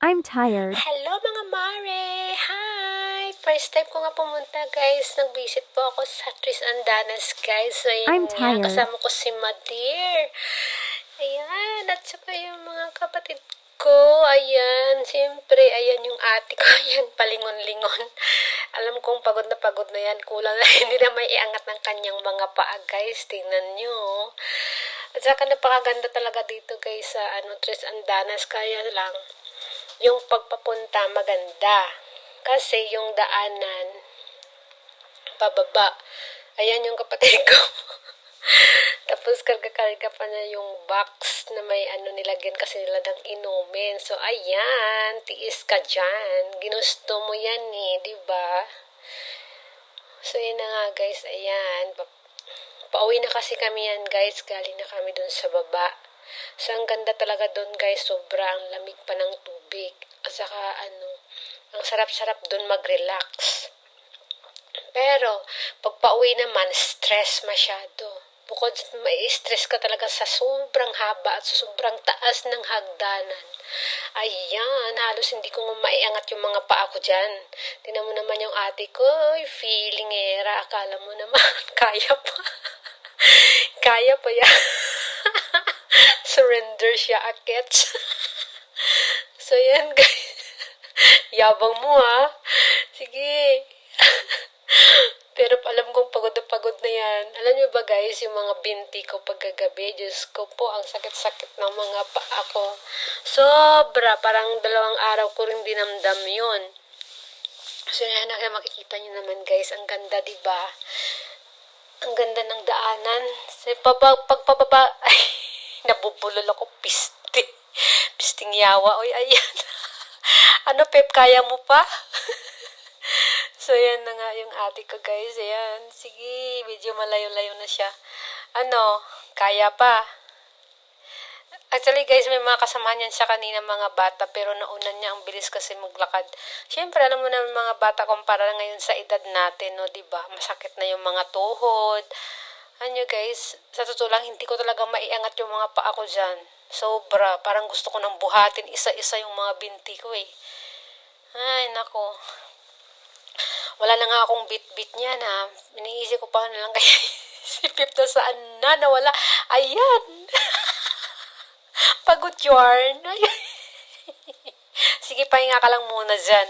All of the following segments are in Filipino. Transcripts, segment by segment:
I'm tired. Hello mga mare! Hi! First time ko nga pumunta guys. Nag-visit po ako sa Tris Andanas guys. So I'm yun nga, tired. kasama ko si Madir. Ayan, at saka yung mga kapatid ko. Ayan, siyempre, ayan yung ate ko. Ayan, palingon-lingon. Alam kong pagod na yan. Kulang na hindi na may iangat ng kanyang mga paa guys. Tingnan nyo. At saka napakaganda talaga dito guys sa Tris Andanas. Kaya lang, yung pagpapunta maganda. Kasi yung daanan, pababa. Ayan yung kapatid ko. Tapos karga-karga pa na yung box na may nilagyan kasi nila ng inumin. So ayan, tiis ka dyan. Ginusto mo yan di ba? So yun na nga guys, ayan. Pauwi na kasi kami yan guys. Galing na kami dun sa baba. So, ang ganda talaga doon guys, sobrang lamig pa ng tubig. At saka ang sarap-sarap doon mag-relax. Pero, pag pauwi naman, stress masyado. Bukod may stress ka talaga sa sobrang haba at sa sobrang taas ng hagdanan. Ayan, halos hindi ko maiangat yung mga paa ko dyan. Tingnan mo naman yung ate ko, feelingera, akala mo naman, kaya pa. Kaya pa yan. Surrender siya akit. So yan guys. Yabang mo ha. Sige. Pero alam kong pagod na yan. Alam niyo ba guys, yung mga binti ko pagkagabi, Diyos ko po, ang sakit-sakit ng mga paa ko. Sobra, parang 2 araw ko rin dinamdam yun. So yan, makikita niyo naman guys, ang ganda diba? Ang ganda ng daanan. Sa pagpababa, ay, nabubulol ako, pisting yawa. Oy, ayan. Ano, Pep, kaya mo pa? So, yan na nga yung ate ko, guys. Ayan. Sige, medyo malayo-layo na siya. Kaya pa. Actually, guys, may mga kasamahan yan siya kanina, mga bata, pero nauna niya, ang bilis kasi maglakad. Siyempre, alam mo na mga bata, kumpara ngayon sa edad natin, no, diba? Masakit na yung mga tuhod. Guys, sa totoo lang, hindi ko talaga maiangat yung mga paa ko dyan. Sobra, parang gusto ko nang buhatin isa-isa yung mga binti ko Ay, nako. Wala na nga akong bit-bit niya na. Iniisip ko pa na lang kaya si Pip na saan na nawala. Ayan. Pagod yarn. Sige, pahinga ka lang muna dyan.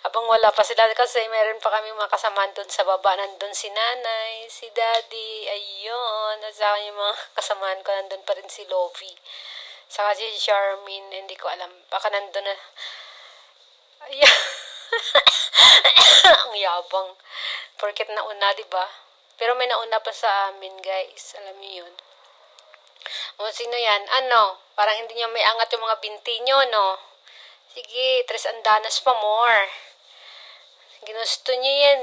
Abang wala pa sila kasi meron pa kami mga kasamahan doon sa baba. Nandun si nanay, si daddy, ayun. At saka yung mga kasamahan ko, nandun pa rin si Lovie. Saka si Charmin, hindi ko alam. Baka nandun na. Ayan. Ang yabang. Porket nauna, diba? Pero may nauna pa sa amin, guys. Alam niyo yun. O, sino yan? Parang hindi niyo may angat yung mga binti niyo, no? Sige, 3 andanas pa more. Ginusto niyo yan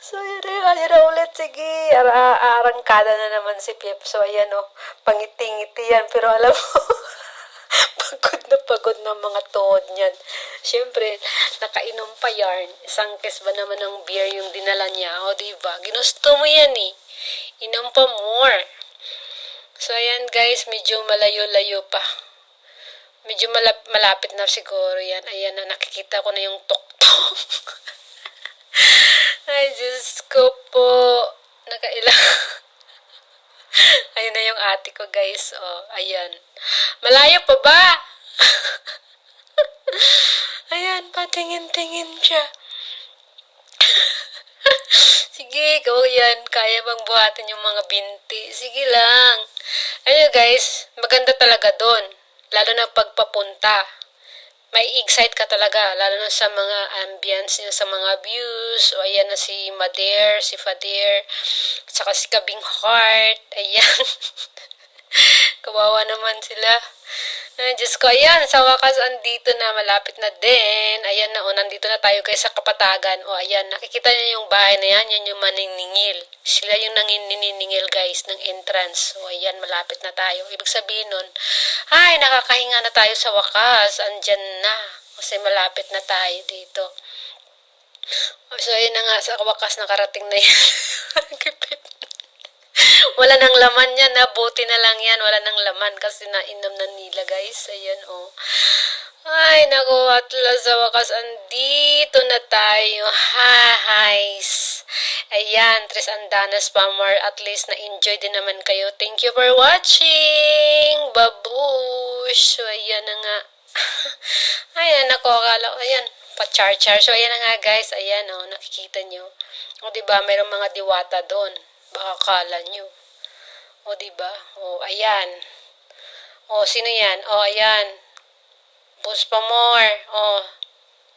So, yun na ulit. Sige, arangkada na naman si Pip. So, ayan pangiti-ngiti yan. Pero alam mo, pagod na mga tuhod niyan. Siyempre, nakainom pa yarn. Isang kes ba naman ng beer yung dinala niya? O, diba? Ginusto mo yan Inom pa more. So, ayan guys, medyo malayo-layo pa. Medyo malapit na siguro yan. Ayan na, nakikita ko na yung tok-tok. Ay, Diyos ko po. Nakailang. Ayun na yung ate ko, guys. Ayan. Malayo pa ba? Ayan, patingin-tingin siya. Sige, ikaw yan. Kaya bang buhatin yung mga binti? Sige lang. Ayun guys, maganda talaga doon. Lalo na pagpapunta. May excite ka talaga. Lalo na sa mga ambience niya, sa mga views. O ayan na si Mader, si Fader. Saka si Kabing Heart. Ayan. Kawawa naman sila. Ay, Diyos ko, ayan, sa wakas, andito na, malapit na din. Ayan na, nandito na tayo guys sa Kapatagan. Ayan, nakikita niyo yung bahay na yan, yan yung maniningil. Sila yung nangininingil guys, ng entrance. Ayan, malapit na tayo. Ibig sabihin nun, ay, nakakahinga na tayo sa wakas, andyan na. Kasi malapit na tayo dito. So, ayun na nga, sa wakas, nakarating na yan. Wala nang laman yan, ha? Buti na lang yan. Wala nang laman kasi nainom na nila, guys. Ayan, oh. Ay, naku, at last sa wakas, andito na tayo. Hi-hi's. Ayan, Tres Andanas Palmer, at least na-enjoy din naman kayo. Thank you for watching. Babush. So, ayan na nga. Ayan, ako, akala ko, ayan, pa-char-char. So, ayan na nga, guys. Ayan, oh, nakikita nyo. O, diba, mayroong mga diwata doon. Baka kala nyo. O, diba? O, ayan. O, sino yan? O, ayan. Puspamore. O,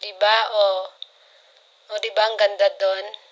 diba? O, diba, ang ganda doon?